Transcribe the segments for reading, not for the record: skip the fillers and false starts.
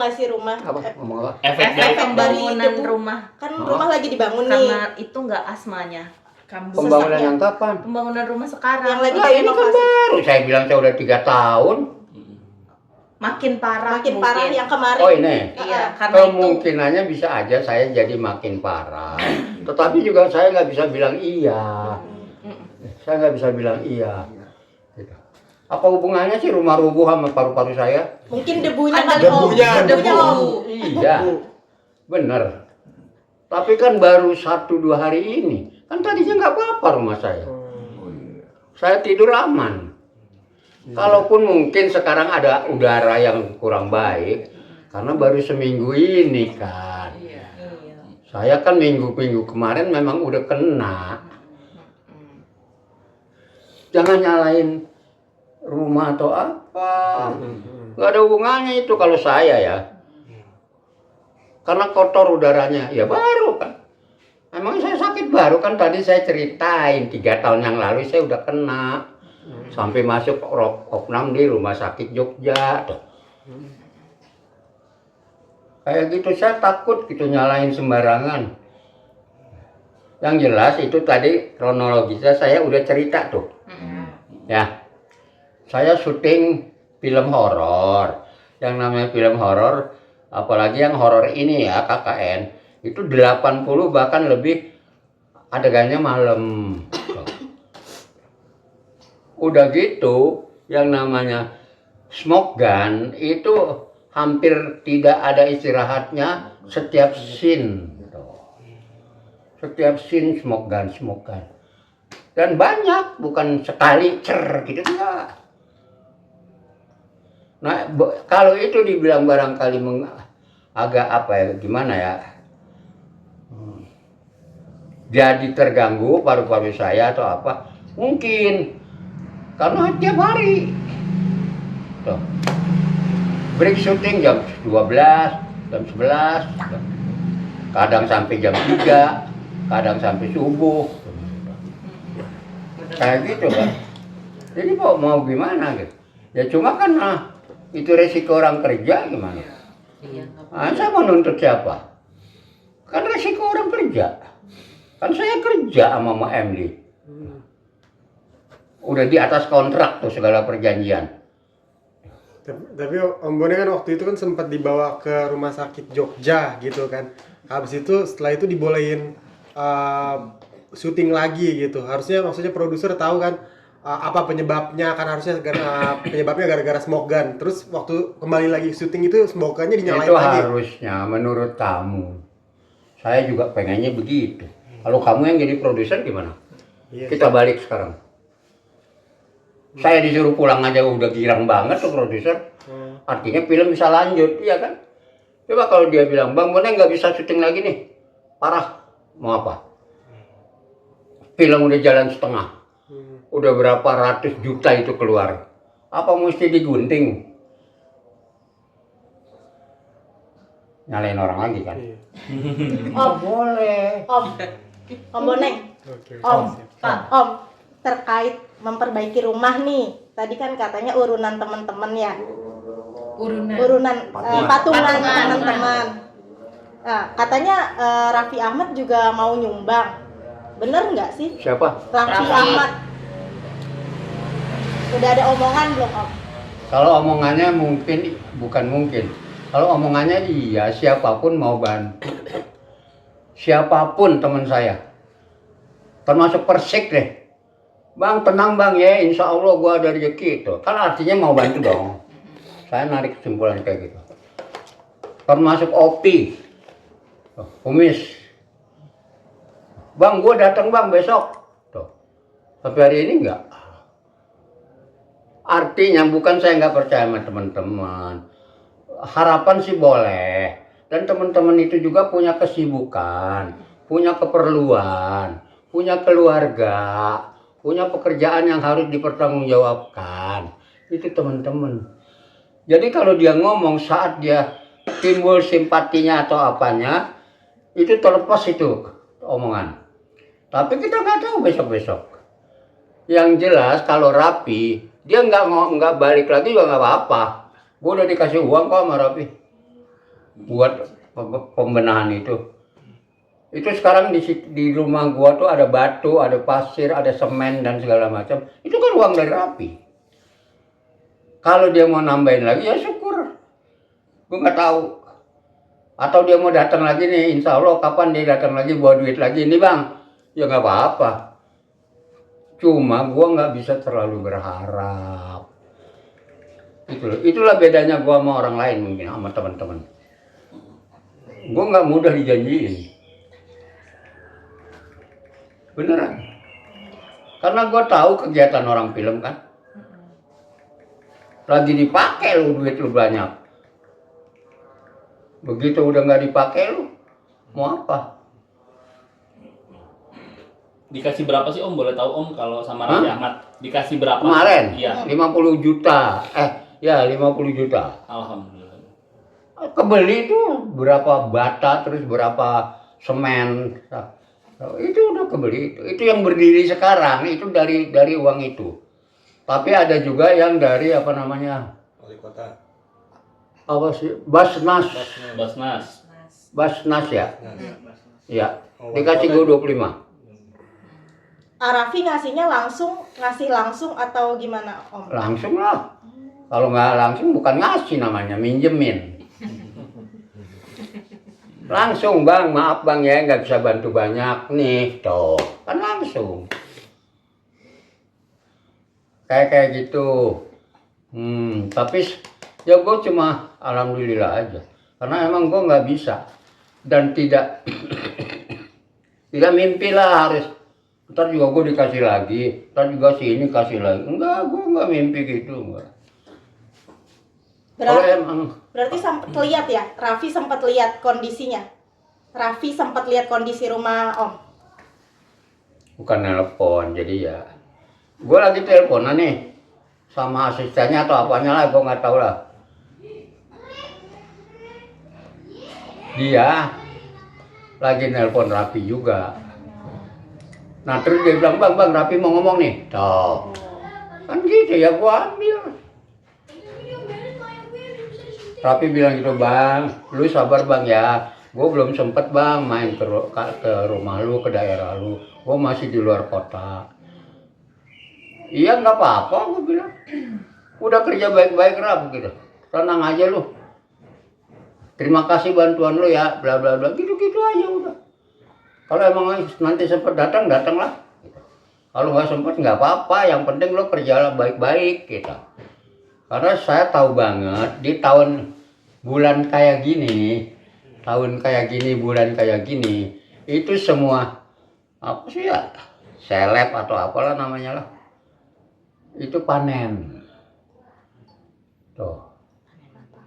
ngasih rumah Ngomong apa? Efek dari pembangunan debu. rumah. Kan rumah lagi dibangun nih. Karena itu nggak asmanya. Pembangunan yang kapan? Pembangunan rumah sekarang. Yang lagi Lah ini kan baru, saya bilang saya udah 3 tahun. Makin parah. makin parah yang kemarin. Oh ini, Iya, karena kemungkinannya bisa aja saya jadi makin parah. Tetapi juga saya nggak bisa bilang iya. Saya nggak bisa bilang iya. Gitu. Apa hubungannya sih rumah rubuh sama paru-paru saya? Mungkin debunya Ada kali Om. debunya. Om. Iya, bener. Tapi kan baru 1-2 hari ini. Kan tadinya nggak apa-apa rumah saya. Saya tidur aman. Kalaupun mungkin sekarang ada udara yang kurang baik, karena baru seminggu ini kan. Saya kan minggu-minggu kemarin memang udah kena. Jangan nyalain rumah atau apa. Nggak ada hubungannya itu kalau saya ya. Karena kotor udaranya, ya baru kan. Emang saya sakit baru kan tadi saya ceritain 3 tahun yang lalu saya udah kena. Sampai masuk opnam di rumah sakit Jogja. Kayak gitu saya takut gitu nyalain sembarangan. Yang jelas itu tadi kronologisnya saya udah cerita tuh. Ya. Saya syuting film horor. Yang namanya film horor, apalagi yang horor ini ya KKN, itu 80 bahkan lebih adegannya malam. Udah gitu, yang namanya smoke gun itu hampir tidak ada istirahatnya setiap scene. Setiap scene smoke gun. Dan banyak, bukan sekali cer gitu enggak. Nah, kalau itu dibilang barangkali agak apa ya, gimana ya? Jadi terganggu paru-paru saya atau apa? Mungkin. Karena tiap hari. Tuh. Break syuting jam 12, jam 11. Kadang sampai jam 3, kadang sampai subuh. Kayak gitu kan. Jadi mau gimana gitu. Ya cuma kan itu resiko orang kerja gimana. Saya mau nuntut siapa? Kan resiko orang kerja. Kan saya kerja sama Mbak Emily. Udah di atas kontrak tuh segala perjanjian. Tapi Om Bone kan waktu itu kan sempat dibawa ke rumah sakit Jogja gitu kan. Habis itu setelah itu dibolehin syuting lagi gitu. Harusnya maksudnya produser tahu kan apa penyebabnya, kan harusnya penyebabnya gara-gara smoke gun. Terus waktu kembali lagi syuting itu smoke gunnya dinyalain itu lagi. Itu harusnya menurut kamu. Saya juga pengennya begitu. Kalau kamu yang jadi produser gimana? Iya. Kita balik sekarang. Saya disuruh pulang aja udah girang banget tuh produser. Artinya film bisa lanjut, iya kan? Coba kalau dia bilang, Bang Bone nggak bisa syuting lagi nih, parah. Mau apa? Film udah jalan setengah. Udah berapa ratus juta itu keluar. Apa mesti digunting? Nyalain orang lagi kan? Om, boleh. Om Boneng. Oke. Om, terkait memperbaiki rumah nih. Tadi kan katanya urunan teman-teman ya. Urunan patungan teman-teman. Nah, katanya Raffi Ahmad juga mau nyumbang. Bener nggak sih? Siapa? Raffi Ahmad. Udah ada omongan belum, Om? Kalau omongannya bukan mungkin. Kalau omongannya iya, siapapun mau bantu. Siapapun teman saya. Termasuk Persik deh. Bang, tenang Bang ya, insya Allah gua ada rezeki itu. Kan artinya mau bantu dong. Saya narik kesimpulan kayak gitu. Termasuk Opi, Kumis. Bang, gua datang Bang besok. Tuh. Tapi hari ini enggak. Artinya bukan saya nggak percaya sama teman-teman. Harapan sih boleh. Dan teman-teman itu juga punya kesibukan, punya keperluan, punya keluarga, punya pekerjaan yang harus dipertanggungjawabkan. Itu teman-teman. Jadi kalau dia ngomong saat dia timbul simpatinya atau apanya, itu terlepas itu omongan. Tapi kita nggak tahu besok-besok. Yang jelas kalau Raffi, dia nggak balik lagi juga nggak apa-apa. Gue udah dikasih uang kok sama Raffi. buat pembenahan itu. Itu sekarang di rumah gua tuh ada batu, ada pasir, ada semen dan segala macam. Itu kan uang dari Rapi. Kalau dia mau nambahin lagi ya syukur. Gua nggak tahu. Atau dia mau datang lagi nih, insya Allah kapan dia datang lagi bawa duit lagi nih bang, ya nggak apa-apa. Cuma gua nggak bisa terlalu berharap. Itulah bedanya gua sama orang lain mungkin sama teman-teman. Gua nggak mudah dijanjiin. Beneran. Karena gue tahu kegiatan orang film kan. Lagi dipakai lu duit lu banyak. Begitu udah nggak dipakai lu, mau apa? Dikasih berapa sih Om? Boleh tahu Om kalau sama Raffi Ahmad? Dikasih berapa? Kemarin? Iya. 50 juta. Ya 50 juta. Alhamdulillah. Kebeli tuh berapa bata, terus berapa semen. Itu udah kebeli. Itu yang berdiri sekarang, itu dari uang itu. Tapi ada juga yang dari apa namanya? Wali kota. Apa sih? Basnas. Basnas ya? Iya. Dikasih gue 25. Raffi ngasih langsung atau gimana Om? Langsung lah. Kalau nggak langsung bukan ngasih namanya, minjemin. Langsung bang, maaf bang ya nggak bisa bantu banyak nih, toh kan langsung. Kayak gitu. Tapi ya gue cuma alhamdulillah aja, karena emang gue nggak bisa dan tidak tidak mimpi lah harus. Ntar juga gue dikasih lagi, ntar juga si ini kasih lagi. Enggak, gue nggak mimpi gitu enggak. Berarti sempat lihat ya, Raffi sempat lihat kondisinya. Raffi sempat lihat kondisi rumah Om. Bukan nelpon, jadi ya. Gue lagi teleponan nih sama asistennya atau apanya lah, gue nggak tahu lah. Dia lagi nelpon Raffi juga. Nah terus dia bilang, bang Raffi mau ngomong nih. Tuh, kan gitu ya gue ambil. Raffi bilang gitu, bang, lu sabar bang ya. Gue belum sempet bang main ke rumah lu, ke daerah lu. Gue masih di luar kota. Iya nggak apa-apa, gue bilang. Udah kerja baik-baik Raf gitu. Tenang aja lu. Terima kasih bantuan lu ya, bla bla bla. Gitu-gitu aja udah. Kalau emang nanti sempet datanglah. Kalau nggak sempet nggak apa-apa. Yang penting lu kerjalah baik-baik gitu. Karena saya tahu banget di bulan kayak gini, bulan kayak gini, itu semua apa sih ya, seleb atau apalah namanya lah, itu panen. Tuh,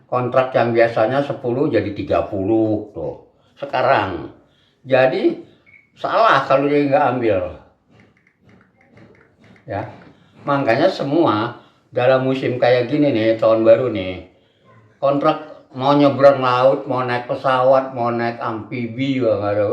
kontrak yang biasanya 10 jadi 30 tuh, sekarang. Jadi salah kalau dia nggak ambil. Ya, makanya semua dalam musim kayak gini nih, tahun baru nih, kontrak mau nyebrang laut, mau naik pesawat, mau naik amfibi juga nggak ada.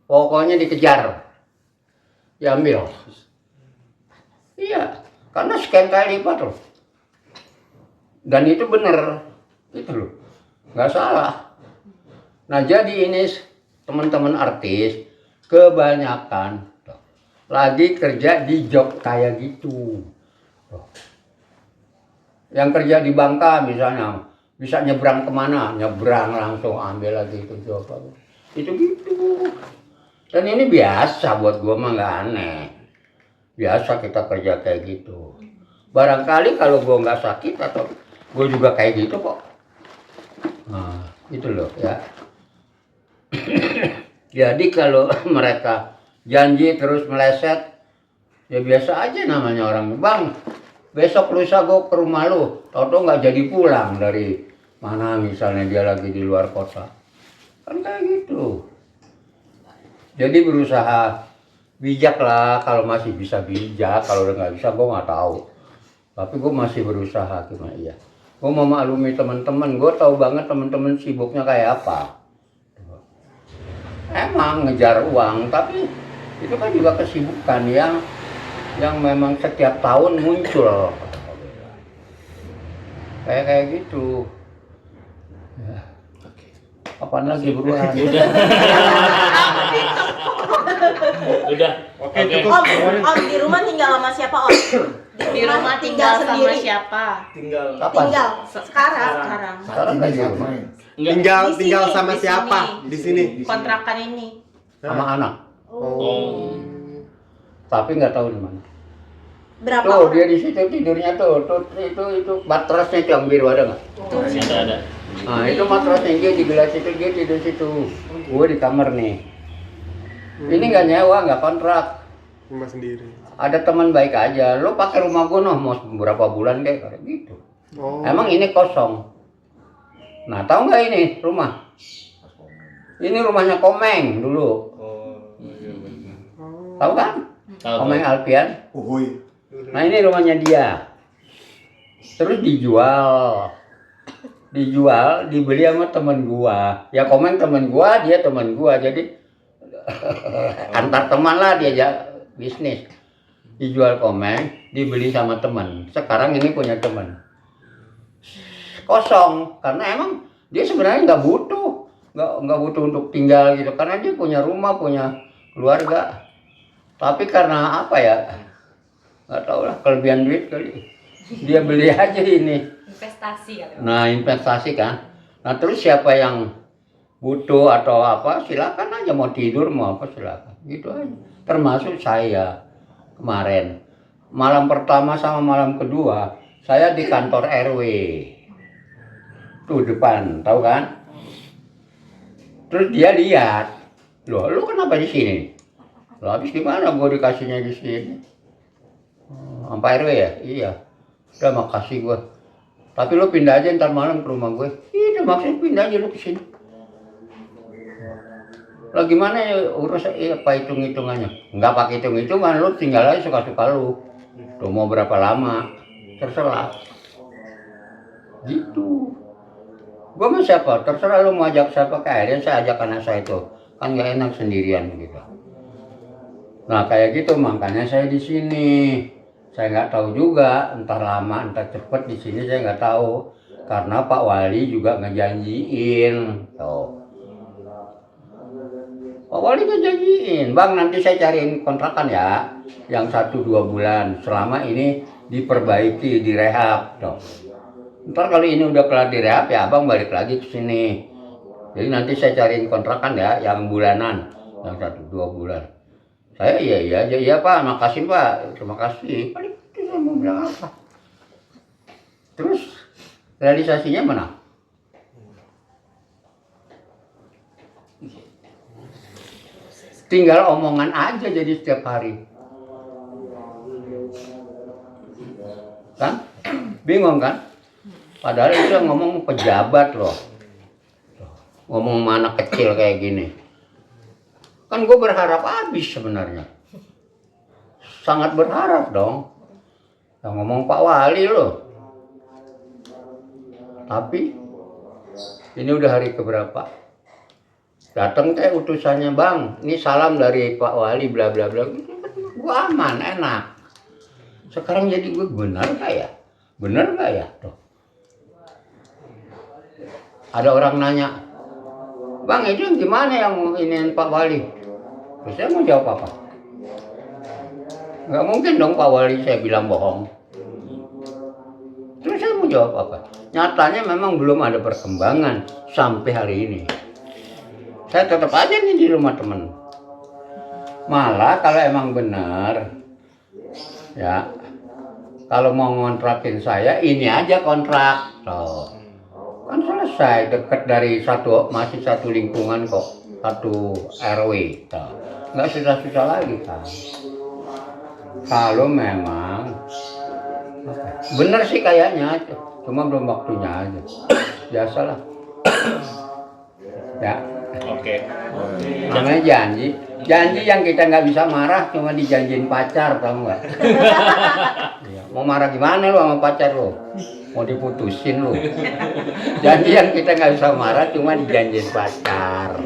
Pokoknya dikejar, diambil. Iya, karena sekian kali lipat loh. Dan itu bener, itu loh, nggak salah. Nah jadi ini teman-teman artis kebanyakan lagi kerja di job kayak gitu. Yang kerja di Bangka misalnya bisa nyebrang kemana, nyebrang langsung ambil lagi itu job. Itu gitu. Dan ini biasa buat gua mah nggak aneh. Biasa kita kerja kayak gitu. Barangkali kalau gua nggak sakit atau gua juga kayak gitu kok. Nah, itu loh ya. Jadi kalau mereka janji terus meleset, ya biasa aja namanya orang. Bang, besok lusa gue ke rumah lu, tau-tau nggak jadi pulang dari mana misalnya dia lagi di luar kota. Kan kayak gitu. Jadi berusaha bijak lah, kalau masih bisa bijak, kalau udah nggak bisa gue nggak tahu. Tapi gue masih berusaha gimana ya. Gue mau maklumi teman-teman, gue tahu banget teman-teman sibuknya kayak apa. Emang ngejar uang, tapi itu kan juga kesibukan yang memang setiap tahun muncul. Kayak gitu. Ya. Apaan lagi buruan? Udah. Oke, Oke. cukup. Om di rumah tinggal sama siapa Om? Di rumah tinggal sama sendiri. siapa? Kapan? Tinggal sekarang. Sekarang. Sekarang nggak di rumah. Enggak. Tinggal Di sama di siapa? sini. Di sini. Kontrakan ini. Sama anak. Oh. Tapi nggak tahu di mana. Berapa Tuh orang? dia di situ tidurnya tuh itu matrasnya itu yang biru ada nggak? Ada. Nah itu matrasnya dia di gelas itu dia tidur situ. Gue di kamar nih. Ini nggak nyewa, nggak kontrak. Rumah sendiri. Ada teman baik aja. Lo pakai rumah gue noh mau berapa bulan kayak gitu. Oh. Emang ini kosong. Nah tahu nggak ini rumah? Ini rumahnya Komeng dulu. Tahu kan? Tahu. Komeng Alpian. Nah ini rumahnya dia. Terus dijual, dibeli sama temen gua. Ya Komeng temen gua, dia temen gua. Jadi antar teman lah dia bisnis. Dijual Komeng, dibeli sama teman. Sekarang ini punya teman. Kosong, karena emang dia sebenarnya nggak butuh untuk tinggal gitu. Karena dia punya rumah, punya keluarga. Tapi karena apa ya? Nggak tahu lah, kelebihan duit kali. Dia beli aja ini. Investasi kan. Nah investasi kan. Nah terus siapa yang butuh atau apa silakan aja, mau tidur mau apa silakan. Gitu aja. Termasuk saya kemarin. Malam pertama sama malam kedua saya di kantor RW. Tuh depan, tahu kan? Terus dia lihat, loh lu kenapa di sini? Loh habis gimana gue dikasihnya di sini? Sampai RW ya? Iya. Udah makasih gue. Tapi lo pindah aja ntar malam ke rumah gue. Iya maksudnya pindah aja lo ke sini. Lah gimana ya urus apa hitung-hitungannya? Enggak pakai hitung-hitungan, lo tinggal aja suka-suka lo. Lo mau berapa lama? Terserah. Gitu. Gue sama siapa? Terserah lo mau ajak siapa, kayak akhirnya saya ajak anak saya itu. Kan nggak enak sendirian gitu. Nah kayak gitu makanya saya di sini. Saya nggak tahu juga, entah lama, entah cepat di sini saya nggak tahu. Karena Pak Wali juga ngejanjiin. Tuh. Pak Wali ngejanjiin, Bang nanti saya cariin kontrakan ya. Yang 1-2 bulan, selama ini diperbaiki, direhab. Tuh. Ntar kalau ini udah kelar direhab ya Abang balik lagi ke sini. Jadi nanti saya cariin kontrakan ya, yang bulanan. Yang 1-2 bulan. Saya iya aja, iya Pak, makasih Pak, terima kasih. Paling itu saya mau bilang apa. Terus realisasinya mana? Tinggal omongan aja jadi setiap hari. Kan? Bingung kan? Padahal itu yang ngomong pejabat loh. Ngomong sama anak kecil kayak gini. Kan gue berharap habis sebenarnya. Sangat berharap dong. Yang ngomong Pak Wali loh. Tapi ini udah hari keberapa? Datang kayak utusannya Bang. Ini salam dari Pak Wali bla bla bla. Gue aman, enak. Sekarang jadi gue benar gak ya? Benar gak ya? Tuh. Ada orang nanya, Bang itu gimana yang ini Pak Wali? Terus saya mau jawab apa? Nggak mungkin dong Pak Wali saya bilang bohong. Terus saya mau jawab apa? Nyatanya memang belum ada perkembangan sampai hari ini. Saya tetap aja nih di rumah teman. Malah kalau emang benar, ya kalau mau ngontrakin saya ini aja kontrak. Tuh. Kan selesai, dekat dari masih satu lingkungan kok, satu RW. Tuh. Nggak susah-susah lagi kan. Kalau memang bener sih kayaknya, cuma belum waktunya aja. Biasalah. Ya. Oke. Namanya janji yang kita nggak bisa marah, cuma dijanjiin pacar, tahu nggak? Ya, mau marah gimana lu sama pacar lu? Mau diputusin lu? Janji yang kita nggak bisa marah, cuma dijanjiin pacar.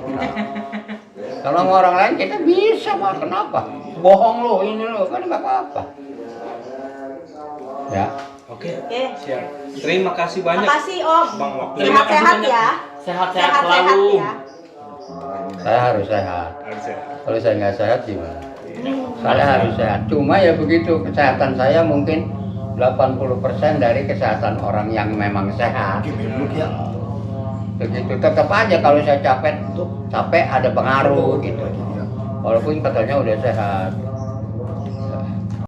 Kalau sama orang lain kita bisa, Pak. Kenapa? Bohong lo, ini lo, kan nggak apa-apa. Ya. Oke, Oke. siap. Terima kasih banyak. Makasih Om. Bang, waktu Sehat-sehat ya. Sehat-sehat sehat-sehat selalu. ya. Saya harus sehat. Harus sehat. Kalau saya nggak sehat gimana? Saya harus sehat. Cuma ya begitu, kesehatan saya mungkin 80% dari kesehatan orang yang memang sehat. Begitu. Tetap aja kalau saya capek ada pengaruh gitu. Walaupun katanya udah sehat.